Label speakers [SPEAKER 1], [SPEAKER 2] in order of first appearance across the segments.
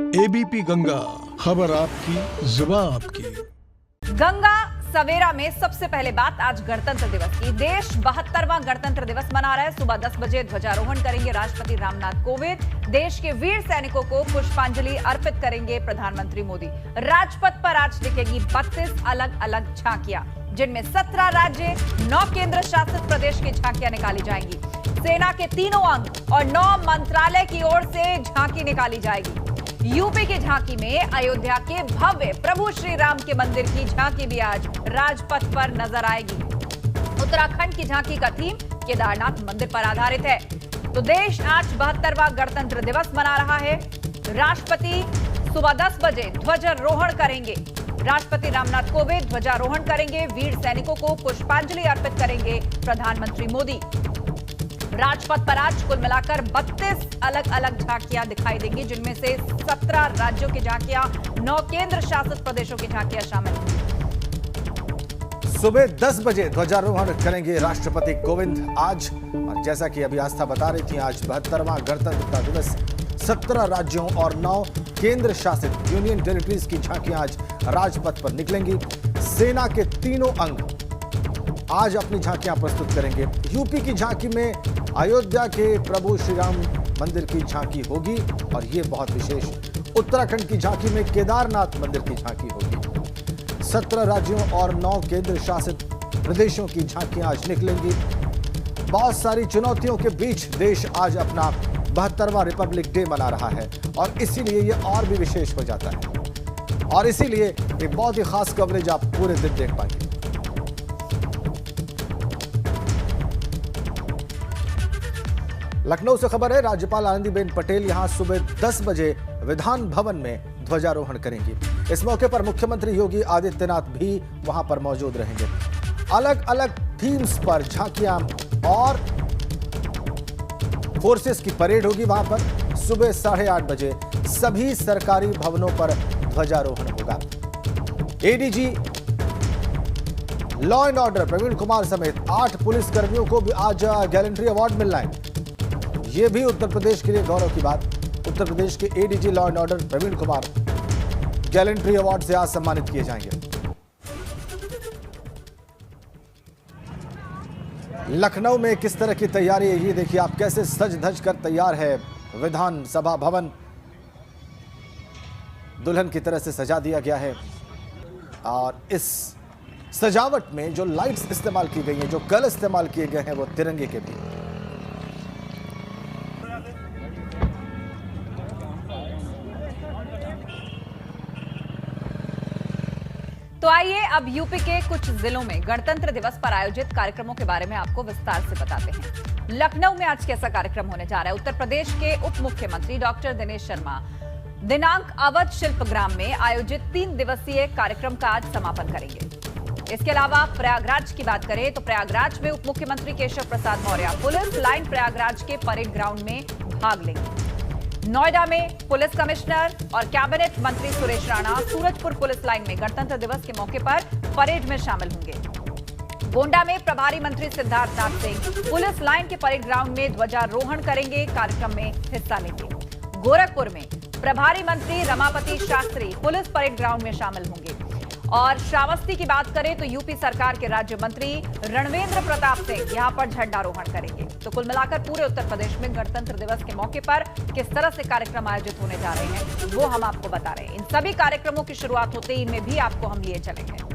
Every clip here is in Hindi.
[SPEAKER 1] एबीपी गंगा, खबर आपकी, जुबान आपकी।
[SPEAKER 2] गंगा सवेरा में सबसे पहले बात आज गणतंत्र दिवस की। देश 72वां गणतंत्र दिवस मना रहा है। सुबह 10 बजे ध्वजारोहण करेंगे राष्ट्रपति रामनाथ कोविंद। देश के वीर सैनिकों को पुष्पांजलि अर्पित करेंगे प्रधानमंत्री मोदी। राजपथ पर आज दिखेगी 32 अलग अलग झांकियां, जिनमें 17 राज्य, 9 केंद्र शासित प्रदेश की झांकियां निकाली जाएंगी। सेना के तीनों अंग और 9 मंत्रालय की ओर से झांकी निकाली जाएगी। यूपी की झांकी में अयोध्या के भव्य प्रभु श्री राम के मंदिर की झांकी भी आज राजपथ पर नजर आएगी। उत्तराखंड की झांकी का थीम केदारनाथ मंदिर पर आधारित है। तो देश आज 72वां गणतंत्र दिवस मना रहा है। राष्ट्रपति सुबह 10 बजे ध्वजारोहण करेंगे। राष्ट्रपति रामनाथ कोविंद ध्वजारोहण करेंगे। वीर सैनिकों को पुष्पांजलि अर्पित करेंगे प्रधानमंत्री मोदी। राजपथ पर आज कुल मिलाकर 32 अलग अलग झांकियां दिखाई देंगी, जिनमें से 17 राज्यों की झांकियां, 9 केंद्र शासित प्रदेशों की झांकियां शामिल हैं।
[SPEAKER 3] सुबह 10 बजे ध्वजारोहण करेंगे राष्ट्रपति कोविंद आज। और जैसा कि अभी आस्था बता रही थी, आज 72वां गणतंत्र दिवस, 17 राज्यों और 9 केंद्र शासित यूनियन टेरिटरीज की झांकियां आज राजपथ पर निकलेंगी। सेना के तीनों अंग आज अपनी झांकियां प्रस्तुत करेंगे। यूपी की झांकी में अयोध्या के प्रभु श्री राम मंदिर की झांकी होगी और यह बहुत विशेष। उत्तराखंड की झांकी में केदारनाथ मंदिर की झांकी होगी। 17 राज्यों और 9 केंद्र शासित प्रदेशों की झांकियां आज निकलेंगी। बहुत सारी चुनौतियों के बीच देश आज अपना 72वां रिपब्लिक डे मना रहा है और इसीलिए यह और भी विशेष हो जाता है। और इसीलिए एक बहुत ही खास कवरेज आप पूरे दिन देख पाएंगे। लखनऊ से खबर है, राज्यपाल आनंदीबेन पटेल यहां सुबह 10 बजे विधान भवन में ध्वजारोहण करेंगी। इस मौके पर मुख्यमंत्री योगी आदित्यनाथ भी वहां पर मौजूद रहेंगे। अलग अलग थीम्स पर झांकियां और फोर्सेस की परेड होगी। वहां पर सुबह 8:30 बजे सभी सरकारी भवनों पर ध्वजारोहण होगा। ADG law and order Praveen Kumar समेत 8 पुलिस कर्मियों को भी आज गैलेंट्री अवार्ड मिलना है। यह भी उत्तर प्रदेश के लिए गौरव की बात। उत्तर प्रदेश के ADG law and order Praveen Kumar gallantry award से आज सम्मानित किए जाएंगे। लखनऊ में किस तरह की तैयारी है, ये देखिए आप, कैसे सज धज कर तैयार है विधानसभा भवन। दुल्हन की तरह से सजा दिया गया है और इस सजावट में जो लाइट्स इस्तेमाल की गई हैं, जो कलर इस्तेमाल किए गए हैं, वो तिरंगे के भी।
[SPEAKER 2] तो आइए अब यूपी के कुछ जिलों में गणतंत्र दिवस पर आयोजित कार्यक्रमों के बारे में आपको विस्तार से बताते हैं। लखनऊ में आज कैसा कार्यक्रम होने जा रहा है। उत्तर प्रदेश के उप मुख्यमंत्री डॉक्टर दिनेश शर्मा दिनांक अवध शिल्पग्राम में आयोजित 3 दिवसीय कार्यक्रम का आज समापन करेंगे। इसके अलावा प्रयागराज की बात करें तो प्रयागराज में उप मुख्यमंत्री केशव प्रसाद मौर्य पुलिस लाइन प्रयागराज के परेड ग्राउंड में भाग लेंगे। नोएडा में पुलिस कमिश्नर और कैबिनेट मंत्री सुरेश राणा सूरजपुर पुलिस लाइन में गणतंत्र दिवस के मौके पर परेड में शामिल होंगे। गोंडा में प्रभारी मंत्री सिद्धार्थनाथ सिंह पुलिस लाइन के परेड ग्राउंड में ध्वजारोहण करेंगे, कार्यक्रम में हिस्सा लेंगे। गोरखपुर में प्रभारी मंत्री Ramapati Shastri police parade ground में शामिल होंगे। और श्रावस्ती की बात करें तो यूपी सरकार के राज्य मंत्री रणवेंद्र प्रताप सिंह यहां पर झंडारोहण करेंगे। तो कुल मिलाकर पूरे उत्तर प्रदेश में गणतंत्र दिवस के मौके पर किस तरह से कार्यक्रम आयोजित होने जा रहे हैं, वो हम आपको बता रहे हैं। इन सभी कार्यक्रमों की शुरुआत होते ही इनमें भी आपको हम लिए चलेंगे।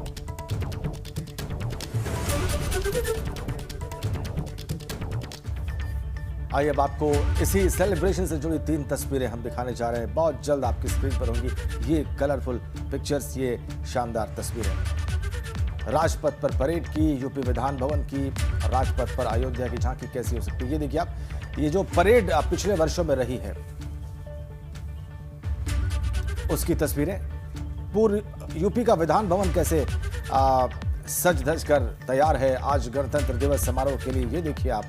[SPEAKER 3] आइए अब आपको इसी सेलिब्रेशन से जुड़ी 3 तस्वीरें हम दिखाने जा रहे हैं। बहुत जल्द आपकी स्क्रीन पर होंगी ये कलरफुल पिक्चर्स, ये शानदार तस्वीरें राजपथ पर परेड की, यूपी विधान भवन की, राजपथ पर अयोध्या की झांकी कैसी हो सकती है। ये देखिए आप, ये जो परेड पिछले वर्षों में रही है उसकी तस्वीरें। पूर्व यूपी का विधान भवन कैसे सज धज कर तैयार है आज गणतंत्र दिवस समारोह के लिए, ये देखिए आप।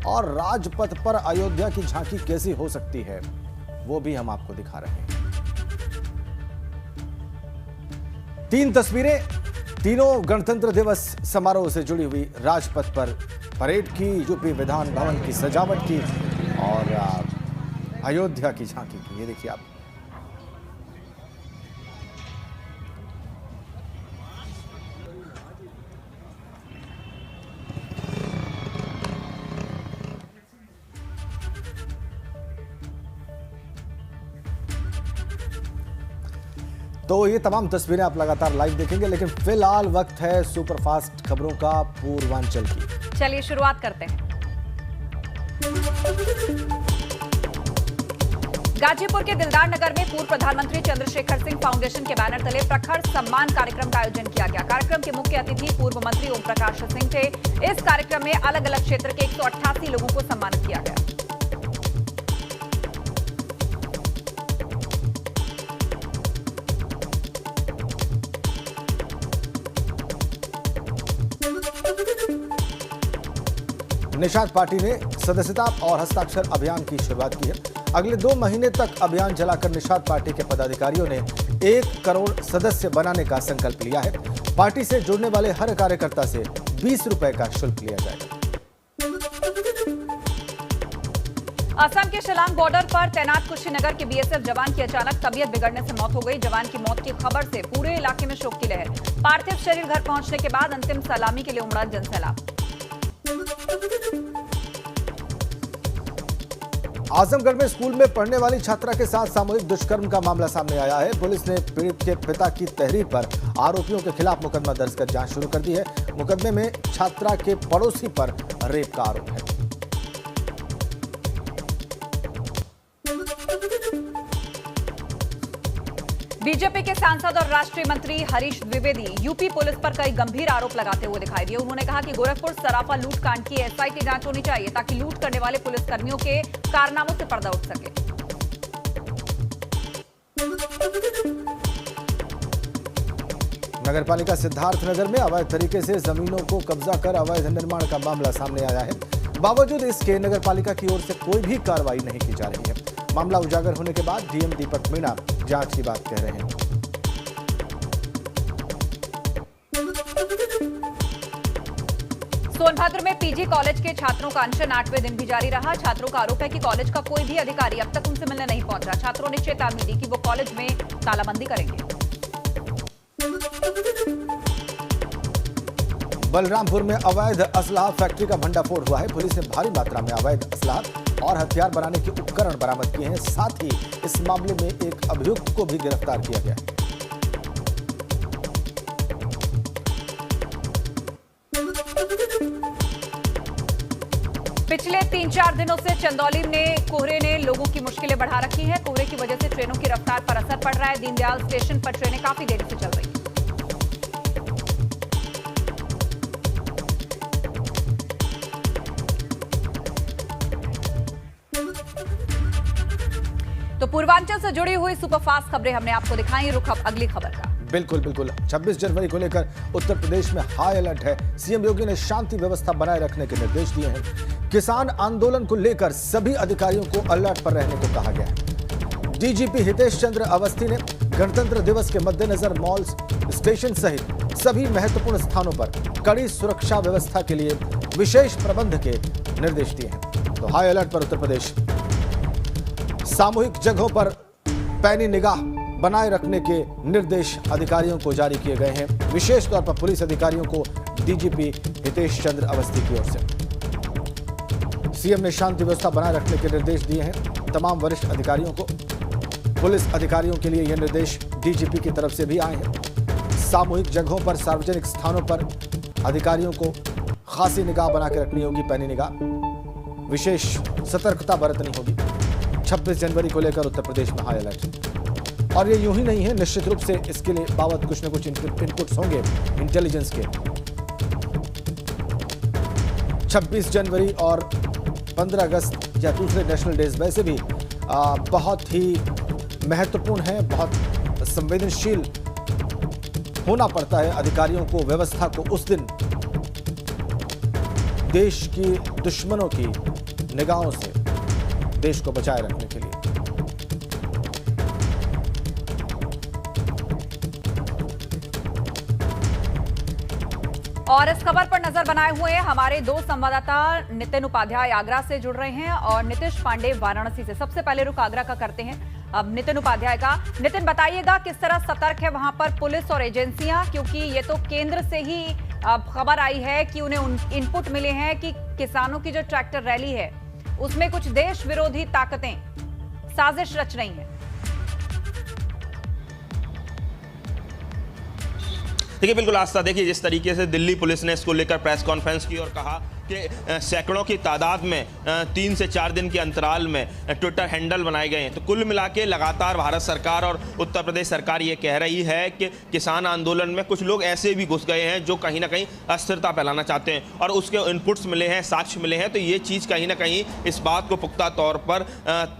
[SPEAKER 3] और राजपथ पर अयोध्या की झांकी कैसी हो सकती है वो भी हम आपको दिखा रहे हैं। 3 तस्वीरें, तीनों गणतंत्र दिवस समारोह से जुड़ी हुई। राजपथ पर परेड की, यूपी विधान भवन की सजावट की और अयोध्या की झांकी की। ये देखिए आप, तो ये तमाम तस्वीरें आप लगातार लाइव देखेंगे, लेकिन फिलहाल वक्त है सुपरफास्ट खबरों का पूर्वांचल की।
[SPEAKER 2] चलिए शुरुआत करते हैं। गाजीपुर के दिलदार नगर में पूर्व प्रधानमंत्री चंद्रशेखर सिंह फाउंडेशन के बैनर तले प्रखर सम्मान कार्यक्रम का आयोजन किया गया। कार्यक्रम के मुख्य अतिथि पूर्व मंत्री ओम प्रकाश सिंह थे। इस कार्यक्रम में अलग अलग क्षेत्र के 188 लोगों को सम्मानित किया गया।
[SPEAKER 3] निषाद पार्टी ने सदस्यता और हस्ताक्षर अभियान की शुरुआत की है। अगले 2 महीने तक अभियान चलाकर निषाद पार्टी के पदाधिकारियों ने 1 करोड़ सदस्य बनाने का संकल्प लिया है। पार्टी से जुड़ने वाले हर कार्यकर्ता से 20 रुपए का शुल्क लिया जाएगा।
[SPEAKER 2] असम के शिलांग बॉर्डर पर तैनात कुशीनगर के बीएसएफ जवान की अचानक तबीयत बिगड़ने से मौत हो गई। जवान की मौत की खबर से पूरे इलाके में शोक की लहर। पार्थिव शरीर घर पहुंचने के बाद अंतिम सलामी के लिए उमड़ा जनसैलाब।
[SPEAKER 3] आजमगढ़ में स्कूल में पढ़ने वाली छात्रा के साथ सामूहिक दुष्कर्म का मामला सामने आया है। पुलिस ने पीड़ित के पिता की तहरीर पर आरोपियों के खिलाफ मुकदमा दर्ज कर जांच शुरू कर दी है। मुकदमे में छात्रा के पड़ोसी पर रेप का आरोप है।
[SPEAKER 2] बीजेपी के सांसद और राष्ट्रीय मंत्री हरीश द्विवेदी यूपी पुलिस पर कई गंभीर आरोप लगाते हुए दिखाई दिए। उन्होंने कहा कि गोरखपुर सराफा लूट कांड की एसआईटी जांच होनी चाहिए ताकि लूट करने वाले पुलिसकर्मियों के कारनामों से पर्दा उठ सके।
[SPEAKER 3] नगरपालिका सिद्धार्थनगर में अवैध तरीके से जमीनों को कब्जा कर अवैध निर्माण का मामला सामने आया है। बावजूद इसके नगरपालिका की ओर से कोई भी कार्रवाई नहीं की जा रही है। मामला उजागर होने के बाद डीएम दीपक मीणा जांच की बात कह रहे हैं।
[SPEAKER 2] सोनभद्र में पीजी कॉलेज के छात्रों का अनशन 8वें दिन भी जारी रहा। छात्रों का आरोप है कि कॉलेज का कोई भी अधिकारी अब तक उनसे मिलने नहीं पहुंचा। छात्रों ने चेतावनी दी कि वो कॉलेज में तालाबंदी करेंगे।
[SPEAKER 3] बलरामपुर में अवैध असलाह फैक्ट्री का भंडाफोड़ हुआ है। पुलिस ने भारी मात्रा में अवैध असलाह और हथियार बनाने के उपकरण बरामद किए हैं। साथ ही इस मामले में एक अभियुक्त को भी गिरफ्तार किया गया है।
[SPEAKER 2] पिछले 3-4 दिनों से चंदौली में कोहरे ने लोगों की मुश्किलें बढ़ा रखी हैं। कोहरे की वजह से ट्रेनों की रफ्तार पर असर पड़ रहा है। दीनदयाल स्टेशन पर ट्रेनें काफी देरी से चल रही हैं। तो पूर्वांचल से जुड़ी हुई सुपरफास्ट खबरें हमने आपको दिखाई। रुख अब अगली खबर का।
[SPEAKER 3] बिल्कुल 26 जनवरी को लेकर उत्तर प्रदेश में हाई अलर्ट है। सीएम योगी ने शांति व्यवस्था बनाए रखने के निर्देश दिए हैं। किसान आंदोलन को लेकर सभी अधिकारियों को अलर्ट पर रहने को कहा गया है। डीजीपी हितेश चंद्र अवस्थी ने गणतंत्र दिवस के मद्देनजर मॉल्स, स्टेशन सहित सभी महत्वपूर्ण स्थानों पर कड़ी सुरक्षा व्यवस्था के लिए विशेष प्रबंध के निर्देश दिए हैं। तो हाई अलर्ट पर उत्तर प्रदेश। सामूहिक जगहों पर पैनी निगाह बनाए रखने के निर्देश अधिकारियों को जारी किए गए हैं। विशेष तौर पर पुलिस अधिकारियों को डीजीपी हितेश चंद्र अवस्थी की ओर से सीएम ने शांति व्यवस्था बनाए रखने के निर्देश दिए हैं तमाम वरिष्ठ अधिकारियों को। पुलिस अधिकारियों के लिए यह निर्देश डीजीपी की तरफ से भी आए हैं। सामूहिक जगहों पर, सार्वजनिक स्थानों पर अधिकारियों को खासी निगाह बना के रखनी होगी, पैनी निगाह। विशेष सतर्कता बरतनी होगी। 26 जनवरी को लेकर उत्तर प्रदेश में हाई अलर्ट। और ये यूं ही नहीं है, निश्चित रूप से इसके लिए बाबत कुछ न कुछ इनपुट्स होंगे इंटेलिजेंस के। 26 जनवरी और 15 अगस्त या दूसरे नेशनल डेज वैसे भी बहुत ही महत्वपूर्ण है, बहुत संवेदनशील होना पड़ता है अधिकारियों को, व्यवस्था को उस दिन देश की दुश्मनों की निगाहों से देश को बचाए रखने के लिए।
[SPEAKER 2] और इस खबर पर नजर बनाए हुए हमारे 2 संवाददाता नितिन उपाध्याय आगरा से जुड़ रहे हैं और नीतीश पांडे वाराणसी से। सबसे पहले रुख आगरा का करते हैं, अब नितिन उपाध्याय का। नितिन, बताइएगा किस तरह सतर्क है वहां पर पुलिस और एजेंसियां, क्योंकि ये तो केंद्र से ही खबर आई है कि उन्हें इनपुट मिले हैं कि किसानों की जो ट्रैक्टर रैली है उसमें कुछ देश विरोधी ताकतें साजिश रच रही हैं।
[SPEAKER 4] देखिए बिल्कुल आस्था, देखिए जिस तरीके से दिल्ली पुलिस ने इसको लेकर प्रेस कॉन्फ्रेंस की और कहा कि सैकड़ों की तादाद में 3 से 4 दिन के अंतराल में ट्विटर हैंडल बनाए गए हैं, तो कुल मिला के लगातार भारत सरकार और उत्तर प्रदेश सरकार ये कह रही है कि किसान आंदोलन में कुछ लोग ऐसे भी घुस गए हैं जो कहीं ना कहीं अस्थिरता फैलाना चाहते हैं और उसके इनपुट्स मिले हैं, साक्ष्य मिले हैं, तो ये चीज़ कहीं ना कहीं इस बात को पुख्ता तौर पर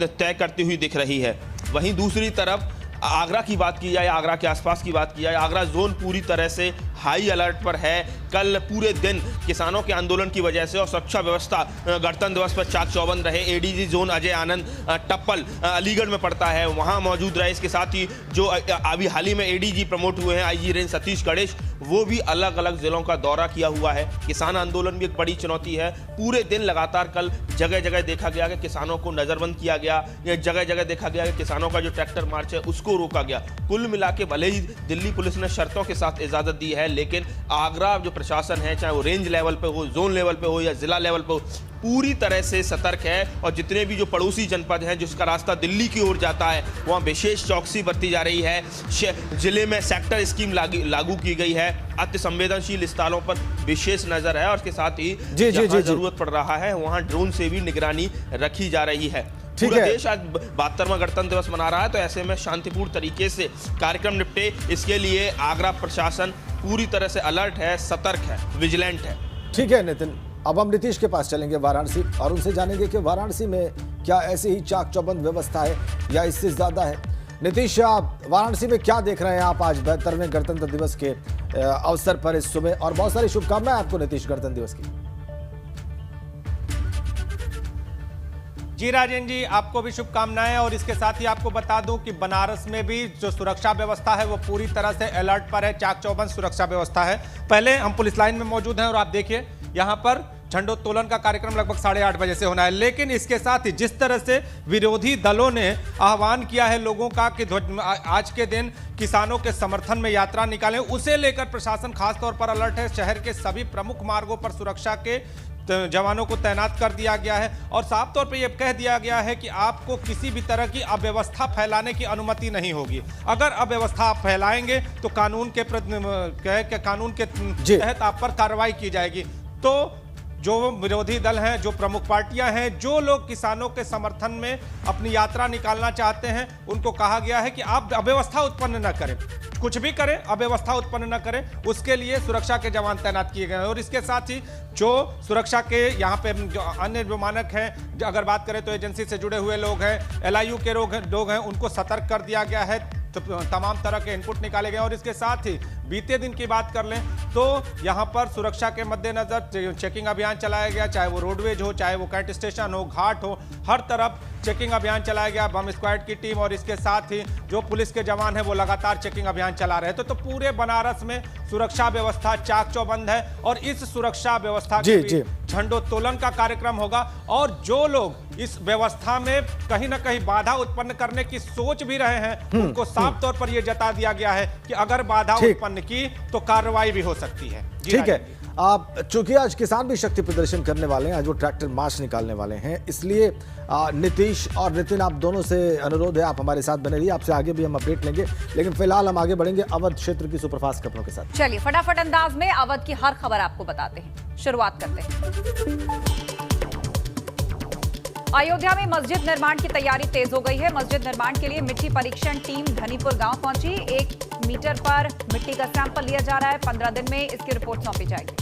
[SPEAKER 4] तय करती हुई दिख रही है। वहीं दूसरी तरफ आगरा की बात की जाए, आगरा के आसपास की बात की जाए, आगरा जोन पूरी तरह से हाई अलर्ट पर है। कल पूरे दिन किसानों के आंदोलन की वजह से और सुरक्षा व्यवस्था गणतंत्र दिवस पर चाक चौबंद रहे। एडीजी जोन अजय आनंद टप्पल अलीगढ़ में पड़ता है, वहां मौजूद रहे। इसके साथ ही जो अभी हाल ही में एडीजी प्रमोट हुए हैं आईजी रेंज सतीश गणेश, वो भी अलग अलग जिलों का दौरा किया हुआ है। किसान आंदोलन भी एक बड़ी चुनौती है। पूरे दिन लगातार कल जगह जगह देखा गया कि किसानों को नजरबंद किया गया, जगह जगह देखा गया कि किसानों का जो ट्रैक्टर मार्च है उसको रोका गया। कुल मिला के भले ही दिल्ली पुलिस ने शर्तों के साथ इजाजत दी है, लेकिन आगरा जो प्रशासन है, चाहे वो रेंज लेवल पे हो, जोन लेवल पे हो या जिला लेवल पे हो, पूरी तरह से सतर्क है। और जितने भी जो पड़ोसी जनपद हैं जिसका रास्ता दिल्ली की ओर जाता है, वहाँ विशेष चौकसी बरती जा रही है। जिले में सेक्टर स्कीम लागू की गई है। अति संवेदनशील स्थानों पर विशेष नजर है और इसके साथ ही जहाँ जरूरत पड़ रहा है वहाँ ड्रोन से भी निगरानी रखी जा रही है। पूरा देश आज 72वां गणतंत्र दिवस मना रहा है, तो ऐसे में शांतिपूर्ण तरीके से कार्यक्रम निपटे, इसके लिए आगरा प्रशासन पूरी तरह से अलर्ट है, सतर्क है, विजिलेंट है।
[SPEAKER 3] ठीक है नितिन, अब हम नीतीश के पास चलेंगे वाराणसी और उनसे जानेंगे कि वाराणसी में क्या ऐसी ही चाक चौबंद व्यवस्था है या इससे ज्यादा है। नीतीश, आप वाराणसी में क्या देख रहे हैं आप आज 72वें गणतंत्र दिवस के अवसर पर इस सुबह, और बहुत सारी शुभकामनाएं आपको नीतीश गणतंत्र दिवस की।
[SPEAKER 5] जी राजेंद्र जी, आपको भी शुभकामनाएं। और इसके साथ ही आपको बता दूं कि बनारस में भी जो सुरक्षा व्यवस्था है वो पूरी तरह से अलर्ट पर है, चाक चौबंद सुरक्षा व्यवस्था है। पहले हम पुलिस लाइन में मौजूद हैं और आप देखिए यहाँ पर झंडोत्तोलन का कार्यक्रम लगभग 8:30 बजे से होना है, लेकिन इसके साथ ही जिस तरह से विरोधी दलों ने आह्वान किया है लोगों का कि आज के दिन किसानों के समर्थन में यात्रा निकालें, उसे लेकर प्रशासन खासतौर पर अलर्ट है। शहर के सभी प्रमुख मार्गों पर सुरक्षा के जवानों को तैनात कर दिया गया है और साफ तौर पे ये कह दिया गया है कि आपको किसी भी तरह की अव्यवस्था फैलाने की अनुमति नहीं होगी। अगर अव्यवस्था आप फैलाएंगे तो कानून के तहत आप पर कार्रवाई की जाएगी। तो जो विरोधी दल हैं, जो प्रमुख पार्टियां हैं, जो लोग किसानों के समर्थन में अपनी यात्रा निकालना चाहते हैं, उनको कहा गया है कि आप अव्यवस्था उत्पन्न न करें, कुछ भी करें, अव्यवस्था उत्पन्न न करें। उसके लिए सुरक्षा के जवान तैनात किए गए हैं। और इसके साथ ही जो सुरक्षा के यहाँ पे जो अन्य जो मानक हैं, अगर बात करें तो एजेंसी से जुड़े हुए लोग हैं, LIU के लोग हैं, उनको सतर्क कर दिया गया है। तो तमाम तरह के इनपुट निकाले गए। और इसके साथ ही बीते दिन की बात कर लें तो यहाँ पर सुरक्षा के मद्देनजर चेकिंग अभियान चलाया गया, चाहे वो रोडवेज हो, चाहे वो कैंट स्टेशन हो, घाट हो, हर तरफ चेकिंग अभियान चलाया गया, बम स्क्वाड की टीम। और इसके साथ ही जो पुलिस के जवान हैं वो लगातार चेकिंग अभियान चला रहे थे। तो पूरे बनारस में सुरक्षा व्यवस्था चाक चौबंद है और इस सुरक्षा व्यवस्था के बीच झंडोत्तोलन का कार्यक्रम होगा। और जो लोग इस व्यवस्था में कहीं ना कहीं बाधा उत्पन्न करने की सोच भी रहे हैं, उनको साफ तौर पर यह जता दिया गया है कि अगर बाधा उत्पन्न की तो कार्रवाई भी हो सकती है।
[SPEAKER 3] ठीक है, आप चूंकि आज किसान भी शक्ति प्रदर्शन करने वाले हैं, आज वो ट्रैक्टर मार्च निकालने वाले हैं, इसलिए नीतीश और नितिन आप दोनों से अनुरोध है आप हमारे साथ बने रहिए, आपसे आगे भी हम अपडेट लेंगे। लेकिन फिलहाल हम आगे बढ़ेंगे अवध क्षेत्र की सुपरफास्ट खबरों के साथ।
[SPEAKER 2] चलिए फटाफट अंदाज में अवध की हर खबर आपको बताते हैं। शुरुआत करते हैं। अयोध्या में मस्जिद निर्माण की तैयारी तेज हो गई है। मस्जिद निर्माण के लिए मिट्टी परीक्षण टीम धनीपुर गांव पहुंची। 1 मीटर पर मिट्टी का सैंपल लिया जा रहा है। 15 दिन में इसकी रिपोर्ट सौंपी जाएगी।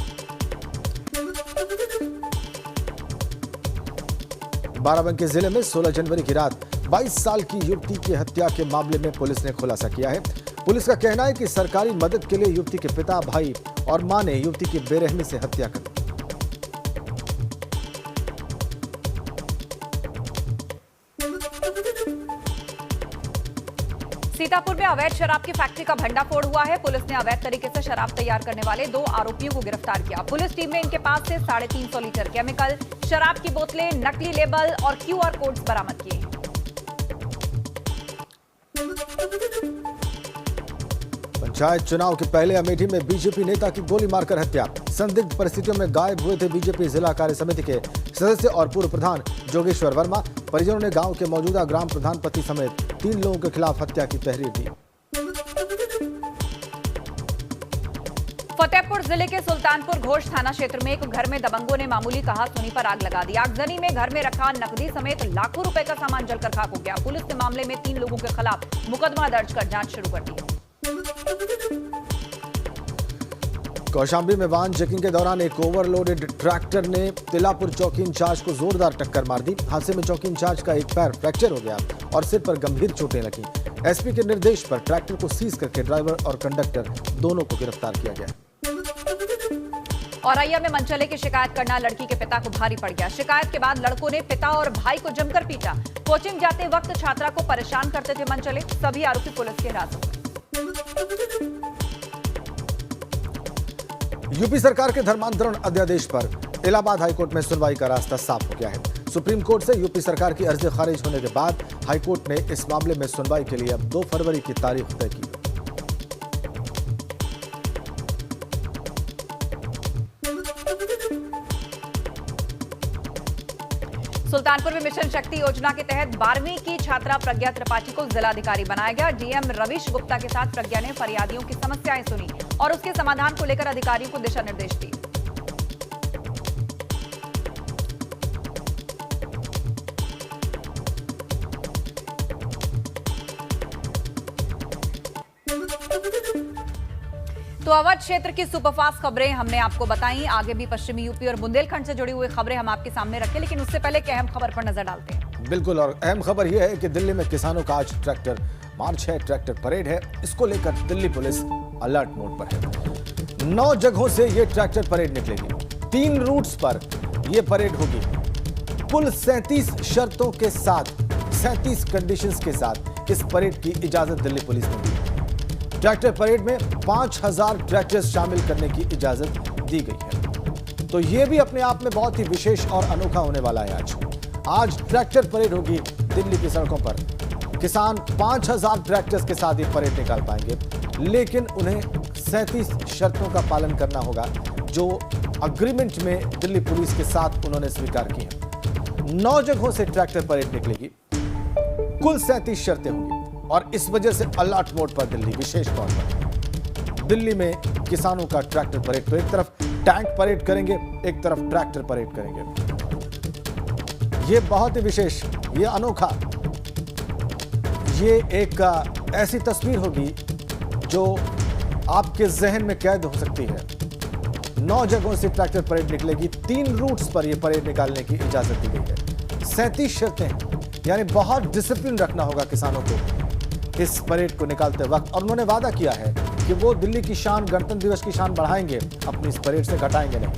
[SPEAKER 3] बाराबंकी जिले में 16 जनवरी की रात 22 साल की युवती की हत्या के मामले में पुलिस ने खुलासा किया है। पुलिस का कहना है कि सरकारी मदद के लिए युवती के पिता, भाई और मां ने युवती की बेरहमी से हत्या कर दी।
[SPEAKER 2] सीतापुर में अवैध शराब की फैक्ट्री का भंडाफोड़ हुआ है। पुलिस ने अवैध तरीके से शराब तैयार करने वाले 2 आरोपियों को गिरफ्तार किया। पुलिस टीम ने इनके पास से 350 लीटर केमिकल, शराब की बोतलें, नकली लेबल और QR कोड्स बरामद किए।
[SPEAKER 3] पंचायत चुनाव के पहले अमेठी में बीजेपी नेता की गोली मारकर हत्या। संदिग्ध परिस्थितियों में गायब हुए थे बीजेपी जिला कार्य समिति के सदस्य और पूर्व प्रधान जोगेश्वर वर्मा। परिजनों ने गांव के मौजूदा ग्राम प्रधान पति समेत 3 लोगों के खिलाफ हत्या की तहरीर दी।
[SPEAKER 2] फतेहपुर जिले के सुल्तानपुर घोष थाना क्षेत्र में एक घर में दबंगों ने मामूली कहा सुनी पर आग लगा दी। आगजनी में घर में रखा नकदी समेत लाखों रुपए का सामान जलकर खाक हो गया। पुलिस ने मामले में 3 लोगों के खिलाफ मुकदमा दर्ज कर जांच शुरू कर दी।
[SPEAKER 3] कौशाम्बी में वाहन चेकिंग के दौरान एक ओवरलोडेड ट्रैक्टर ने तिलापुर चौकी इंचार्ज को जोरदार टक्कर मार दी। हादसे में चौकी इंचार्ज का एक पैर फ्रैक्चर हो गया और सिर पर गंभीर चोटें लगी। एसपी के निर्देश पर ट्रैक्टर को सीज करके ड्राइवर और कंडक्टर दोनों को गिरफ्तार किया गया।
[SPEAKER 2] औरैया में मनचले की शिकायत करना लड़की के पिता को भारी पड़ गया। शिकायत के बाद लड़कों ने पिता और भाई को जमकर पीटा। कोचिंग जाते वक्त छात्रा को परेशान करते थे मनचले। सभी आरोपी पुलिस के हिरासत में।
[SPEAKER 3] यूपी सरकार के धर्मांतरण अध्यादेश पर इलाहाबाद हाईकोर्ट में सुनवाई का रास्ता साफ हो गया है। सुप्रीम कोर्ट से यूपी सरकार की अर्जी खारिज होने के बाद हाईकोर्ट ने इस मामले में सुनवाई के लिए अब 2 फरवरी की तारीख तय की।
[SPEAKER 2] सुल्तानपुर में मिशन शक्ति योजना के तहत 12वीं की छात्रा प्रज्ञा त्रिपाठी को जिलाधिकारी बनाया गया। डीएम रविश गुप्ता के साथ प्रज्ञा ने फरियादियों की समस्याएं सुनी और उसके समाधान को लेकर अधिकारियों को दिशा निर्देश दिए। तो अवध क्षेत्र की सुपरफास्ट खबरें हमने आपको बताई। आगे भी पश्चिमी यूपी और बुंदेलखंड से जुड़ी हुई खबरें हम आपके सामने रखें, लेकिन उससे पहले एक अहम खबर पर नजर डालते हैं।
[SPEAKER 3] बिल्कुल, और अहम खबर यह है कि दिल्ली में किसानों का आज ट्रैक्टर मार्च है, ट्रैक्टर परेड है। इसको लेकर दिल्ली पुलिस अलर्ट मोड पर है। 9 जगहों से ये ट्रैक्टर परेड निकलेगी। 3 रूट्स पर यह परेड होगी। कुल 37 शर्तों के साथ, 37 कंडीशंस के साथ इस परेड की इजाजत दिल्ली पुलिस ने दी। ट्रैक्टर परेड में 5000 ट्रैक्टर्स शामिल करने की इजाजत दी गई है। तो यह भी अपने आप में बहुत ही विशेष और अनोखा होने वाला है। आज ट्रैक्टर परेड होगी दिल्ली की सड़कों पर। किसान 5000 ट्रैक्टर्स के साथ ये परेड निकाल पाएंगे, लेकिन उन्हें 37 शर्तों का पालन करना होगा जो अग्रीमेंट में दिल्ली पुलिस के साथ उन्होंने स्वीकार की है। 9 जगहों से ट्रैक्टर परेड निकलेगी। कुल 37 शर्तें होंगी और इस वजह से अलर्ट मोड पर दिल्ली, विशेष तौर पर दिल्ली में किसानों का ट्रैक्टर परेड। तो एक तरफ टैंक परेड करेंगे, एक तरफ ट्रैक्टर परेड करेंगे। यह बहुत ही विशेष, यह अनोखा, ये एक ऐसी तस्वीर होगी जो आपके जहन में कैद हो सकती है। 9 जगहों से ट्रैक्टर परेड निकलेगी। 3 रूट्स पर यह परेड निकालने की इजाजत दी गई है। 37 शर्तें हैं, यानी बहुत डिसिप्लिन रखना होगा किसानों को इस परेड को निकालते वक्त। और उन्होंने वादा किया है कि वो दिल्ली की शान, गणतंत्र दिवस की शान बढ़ाएंगे, अपनी इस परेड से घटाएंगे नहीं।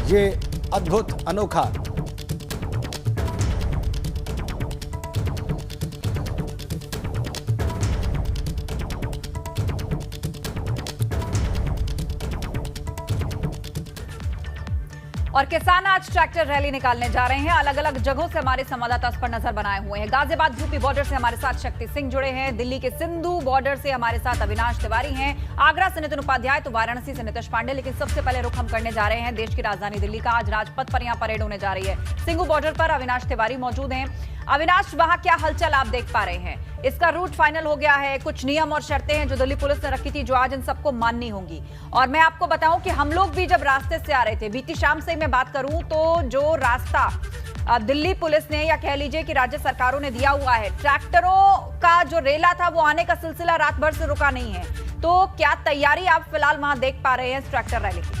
[SPEAKER 3] ये अद्भुत, अनोखा,
[SPEAKER 2] और किसान आज ट्रैक्टर रैली निकालने जा रहे हैं। अलग अलग जगहों से हमारे संवाददाता उस पर नजर बनाए हुए हैं। गाजियाबाद यूपी बॉर्डर से हमारे साथ शक्ति सिंह जुड़े हैं। दिल्ली के सिंधु बॉर्डर से हमारे साथ अविनाश तिवारी हैं। आगरा से नितिन उपाध्याय, तो वाराणसी से नीतीश पांडे। लेकिन सबसे पहले रुख हम करने जा रहे हैं देश की राजधानी दिल्ली का। आज राजपथ पर यहां परेड होने जा रही है। सिंघू बॉर्डर पर अविनाश तिवारी मौजूद हैं। अविनाश, वहां क्या हलचल आप देख पा रहे हैं? इसका रूट फाइनल हो गया है, कुछ नियम और शर्तें हैं जो दिल्ली पुलिस ने रखी थी, जो आज इन सबको माननी होंगी। और मैं आपको बताऊं कि हम लोग भी जब रास्ते से आ रहे थे, बीती शाम से मैं बात करूं तो जो रास्ता दिल्ली पुलिस ने, या कह लीजिए कि राज्य सरकारों ने दिया हुआ है, ट्रैक्टरों का जो रेला था वो आने का सिलसिला रात भर से रुका नहीं है। तो क्या तैयारी आप फिलहाल वहां देख पा रहे हैं इस ट्रैक्टर रैली की?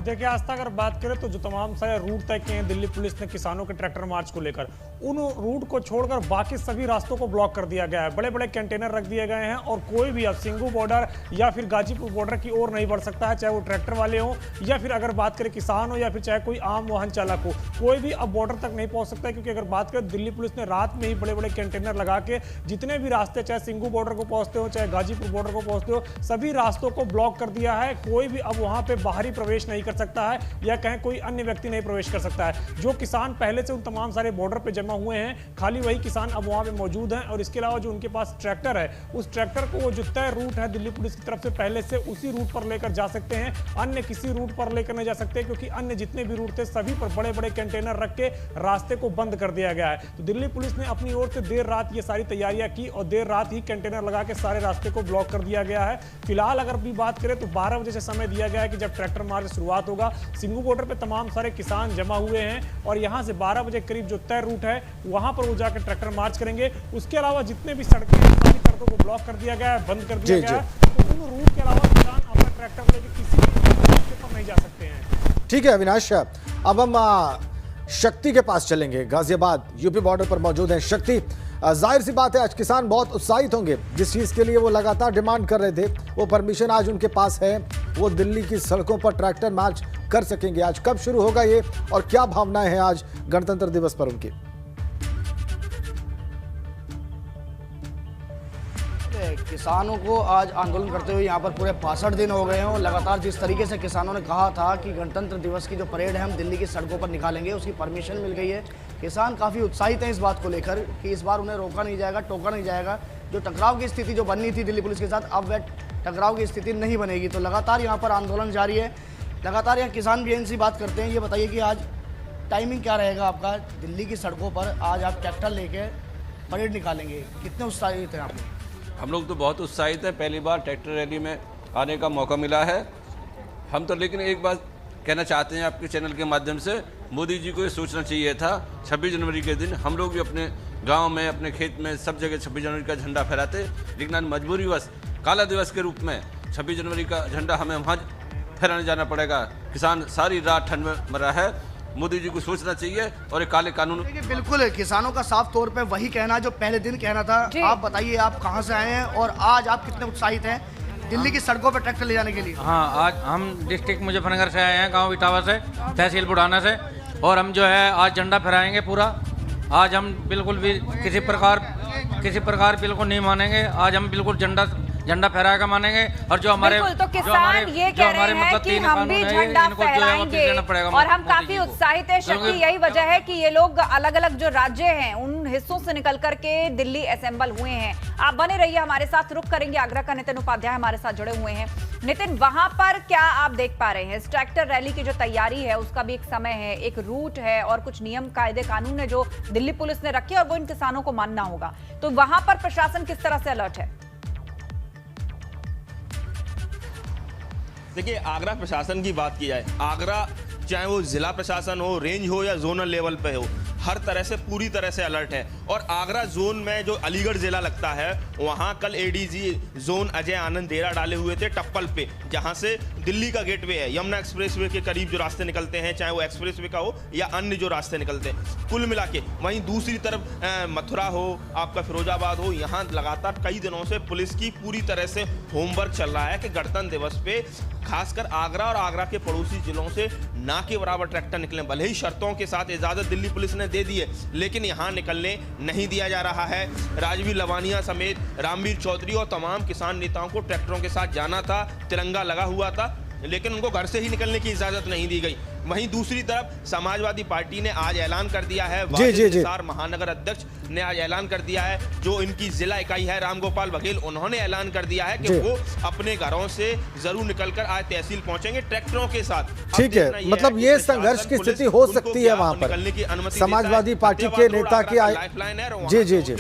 [SPEAKER 6] देखिए आस्था, अगर बात करें तो जो तमाम सारे रूट तय किए हैं दिल्ली पुलिस ने किसानों के ट्रैक्टर मार्च को लेकर, उन रूट को छोड़कर बाकी सभी रास्तों को ब्लॉक कर दिया गया है। बड़े बड़े कंटेनर रख दिए गए हैं और कोई भी अब सिंघू बॉर्डर या फिर गाजीपुर बॉर्डर की ओर नहीं बढ़ सकता है, चाहे वो ट्रैक्टर वाले हों या फिर अगर बात करें किसान हो या फिर चाहे कोई आम वाहन चालक हो, कोई भी अब बॉर्डर तक नहीं पहुंच सकता है। क्योंकि अगर बात करें दिल्ली पुलिस ने रात में ही बड़े बड़े कंटेनर लगा के जितने भी रास्ते, चाहे सिंघू बॉर्डर को पहुंचते हो, चाहे गाजीपुर बॉर्डर को पहुंचते हो, सभी रास्तों को ब्लॉक कर दिया है। कोई भी अब वहां पर बाहरी प्रवेश नहीं कर सकता है या कहीं कोई अन्य व्यक्ति नहीं प्रवेश कर सकता है। जो किसान पहले से उन तमाम सारे बॉर्डर पे जमा हुए हैं, खाली वही किसान अब वहां पे मौजूद हैं। और इसके अलावा जो उनके पास ट्रैक्टर है, उस ट्रैक्टर को वो जो तय रूट है दिल्ली पुलिस की तरफ से पहले से उसी रूट पर लेकर जा सकते हैं, अन्य किसी रूट पर लेकर नहीं जा सकते, क्योंकि अन्य जितने भी रूट थे सभी पर बड़े बड़े कंटेनर रख के रास्ते को बंद कर दिया गया है। तो दिल्ली पुलिस ने अपनी ओर से देर रात ये सारी तैयारियां की और देर रात ही कंटेनर लगा के सारे रास्ते को ब्लॉक कर दिया गया है। फिलहाल अगर भी बात करें तो 12 बजे से समय दिया गया है कि जब ट्रैक्टर मार्च शुरुआत होगा। सिंघू बॉर्डर पे तमाम सारे किसान जमा हुए हैं और यहां से 12 बजे करीब जो तय रूट है वहां पर वो जाकर ट्रैक्टर मार्च करेंगे। उसके अलावा जितने भी सड़कें हैं सभी सड़कों को ब्लॉक कर दिया गया है, बंद कर दिया गया है। तो उन रूट के अलावा किसान अपना ट्रैक्टर लेकर किसी भी रास्ते पर नहीं जा सकते हैं।
[SPEAKER 3] ठीक है अविनाश, अब हम शक्ति के पास चलेंगे। गाजियाबाद यूपी बॉर्डर पर मौजूद है शक्ति। जाहिर सी बात है आज किसान बहुत उत्साहित होंगे, जिस चीज के लिए वो लगातार डिमांड कर रहे थे वो परमिशन आज उनके पास है। वो दिल्ली की सड़कों पर ट्रैक्टर मार्च कर सकेंगे। आज कब शुरू होगा ये और क्या भावनाएं हैं आज गणतंत्र दिवस पर उनकी?
[SPEAKER 7] किसानों को आज आंदोलन करते हुए यहाँ पर पूरे 65 दिन हो गए हैं और लगातार जिस तरीके से किसानों ने कहा था कि गणतंत्र दिवस की जो परेड है हम दिल्ली की सड़कों पर निकालेंगे, उसकी परमिशन मिल गई है। किसान काफ़ी उत्साहित हैं इस बात को लेकर कि इस बार उन्हें रोका नहीं जाएगा, टोका नहीं जाएगा। जो टकराव की स्थिति जो बननी थी दिल्ली पुलिस के साथ, अब वह टकराव की स्थिति नहीं बनेगी। तो लगातार यहाँ पर आंदोलन जारी है। लगातार यहाँ किसान भी इनसे बात करते हैं। ये बताइए कि आज टाइमिंग क्या रहेगा आपका? दिल्ली की सड़कों पर आज आप ट्रैक्टर लेके परेड निकालेंगे, कितने उत्साहित हैं आप?
[SPEAKER 8] हम लोग तो बहुत उत्साहित हैं, पहली बार ट्रैक्टर रैली में आने का मौका मिला है। हम तो लेकिन एक बात कहना चाहते हैं आपके चैनल के माध्यम से, मोदी जी को ये सोचना चाहिए था 26 जनवरी के दिन हम लोग भी अपने गांव में, अपने खेत में, सब जगह 26 जनवरी का झंडा फहराते, लेकिन आज मजबूरीवश काला दिवस के रूप में 26 जनवरी का झंडा हमें वहाँ फहराने जाना पड़ेगा। किसान सारी रात ठंड में मरा है। मोदी जी को सोचना चाहिए और एक काले कानून।
[SPEAKER 7] बिल्कुल, किसानों का साफ तौर पे वही कहना जो पहले दिन कहना था। आप बताइए आप कहां से आए हैं और आज आप कितने उत्साहित हैं दिल्ली की सड़कों पर ट्रैक्टर ले जाने के लिए?
[SPEAKER 9] हाँ, आज हम डिस्ट्रिक्ट मुजफ्फरनगर से आए हैं, गांव इटावा से, तहसील बुढ़ाना से, और हम जो है आज झंडा फहराएंगे पूरा। आज हम बिल्कुल भी किसी प्रकार बिल्कुल नहीं मानेंगे। आज हम बिल्कुल झंडा फहराएगा मानेंगे। और जो हमारे
[SPEAKER 2] तो किसान ये कह रहे हैं कि हम भी झंडा फहराएंगे और हम काफी उत्साहित है। शक्ति यही वजह है कि ये लोग अलग अलग जो राज्य हैं उन हिस्सों से निकल करके दिल्ली असेंबल हुए हैं। आप बने रहिए हमारे साथ, रुक करेंगे आगरा का। नितिन उपाध्याय हमारे साथ जुड़े हुए हैं। नितिन, वहां पर क्या आप देख पा रहे हैं? इस ट्रैक्टर रैली की जो तैयारी है उसका भी एक समय है, एक रूट है और कुछ नियम कायदे कानून है जो दिल्ली पुलिस ने रखे और वो इन किसानों को मानना होगा। तो वहां पर प्रशासन किस तरह से अलर्ट है?
[SPEAKER 4] देखिए, आगरा प्रशासन की बात की जाए, आगरा चाहे वो जिला प्रशासन हो, रेंज हो या जोनल लेवल पे हो, हर तरह से पूरी तरह से अलर्ट है। और आगरा जोन में जो अलीगढ़ जिला लगता है वहां कल एडीजी जोन अजय आनंद डेरा डाले हुए थे टप्पल पे, जहां से दिल्ली का गेटवे है, यमुना एक्सप्रेसवे के करीब जो रास्ते निकलते हैं, चाहे वो एक्सप्रेसवे का हो या अन्य जो रास्ते निकलते हैं, कुल मिला के। वहीं दूसरी तरफ मथुरा हो, आपका फिरोजाबाद हो, यहाँ लगातार कई दिनों से पुलिस की पूरी तरह से होमवर्क चल रहा है कि गणतंत्र दिवस पे खासकर आगरा और आगरा के पड़ोसी जिलों से ना के बराबर ट्रैक्टर निकले। भले ही शर्तों के साथ इजाजत दिल्ली पुलिस ने दे दी है, लेकिन यहां निकलने नहीं दिया जा रहा है। राजवीर लवानिया समेत रामवीर चौधरी और तमाम किसान नेताओं को ट्रैक्टरों के साथ जाना था, तिरंगा लगा हुआ था, लेकिन उनको घर से ही निकलने की इजाजत नहीं दी गई। वहीं दूसरी तरफ समाजवादी पार्टी ने आज ऐलान कर दिया है, वाजिद महानगर अध्यक्ष ने आज ऐलान कर दिया है, जो इनकी जिला इकाई है रामगोपाल बघेल, उन्होंने ऐलान कर दिया है कि वो अपने घरों से जरूर निकलकर आज तहसील पहुंचेंगे ट्रैक्टरों के साथ।
[SPEAKER 3] ठीक है, मतलब ये संघर्ष की स्थिति हो सकती है वहां पर। समाजवादी पार्टी के नेता की लाइफलाइन है। जी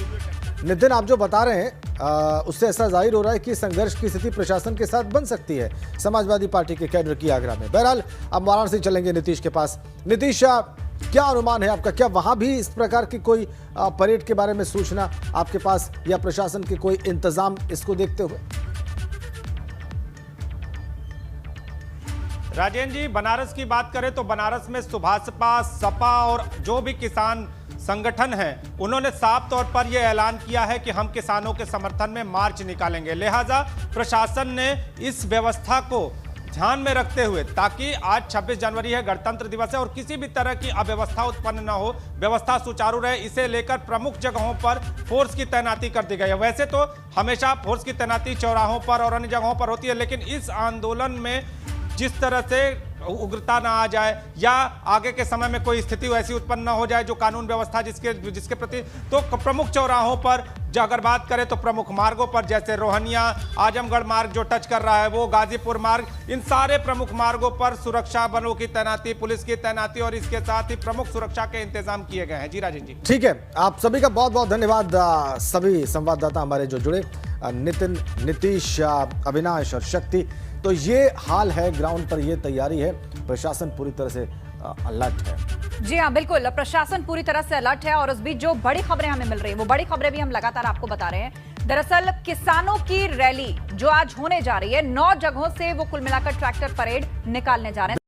[SPEAKER 3] नितिन, आप जो बता रहे हैं उससे ऐसा जाहिर हो रहा है कि संघर्ष की स्थिति प्रशासन के साथ बन सकती है समाजवादी पार्टी के कैडर की आगरा में। बहरहाल अब वाराणसी चलेंगे नीतीश के पास। नीतीश, क्या अनुमान है आपका? क्या वहां भी इस प्रकार की कोई परेड के बारे में सूचना आपके पास या प्रशासन के कोई इंतजाम इसको देखते हुए?
[SPEAKER 5] राजेंद्र जी, बनारस की बात करें तो बनारस में सुभाषपा, सपा और जो भी किसान संगठन है उन्होंने साफ तौर पर यह ऐलान किया है कि हम किसानों के समर्थन में मार्च निकालेंगे। लिहाजा प्रशासन ने इस व्यवस्था को ध्यान में रखते हुए, ताकि आज 26 जनवरी है, गणतंत्र दिवस है और किसी भी तरह की अव्यवस्था उत्पन्न न हो, व्यवस्था सुचारू रहे, इसे लेकर प्रमुख जगहों पर फोर्स की तैनाती कर दी गई है। वैसे तो हमेशा फोर्स की तैनाती चौराहों पर और अन्य जगहों पर होती है, लेकिन इस आंदोलन में जिस तरह से उग्रता ना आ जाए या आगे के समय में कोई स्थिति वैसी उत्पन्न ना हो जाए जो कानून व्यवस्था जिसके प्रति, तो प्रमुख चौराहों पर जो अगर बात करें तो प्रमुख मार्गों पर जैसे रोहनिया आजमगढ़ मार्ग जो टच कर रहा है वो, गाजीपुर मार्ग, इन सारे प्रमुख मार्गों पर सुरक्षा बलों की तैनाती, पुलिस की तैनाती और इसके साथ ही प्रमुख सुरक्षा के इंतजाम किए गए हैं। जी राजेंद्र जी।
[SPEAKER 3] ठीक है, आप सभी का बहुत बहुत धन्यवाद। सभी संवाददाता हमारे जो जुड़े, नितिन, नीतीश, अविनाश और शक्ति। तो ये हाल है ग्राउंड पर, ये तैयारी है, प्रशासन पूरी तरह से अलर्ट है।
[SPEAKER 2] जी हाँ, बिल्कुल, प्रशासन पूरी तरह से अलर्ट है और उस बीच जो बड़ी खबरें हमें मिल रही हैं वो बड़ी खबरें भी हम लगातार आपको बता रहे हैं। दरअसल किसानों की रैली जो आज होने जा रही है, 9 जगहों से वो कुल मिलाकर ट्रैक्टर परेड निकालने जा रहे हैं।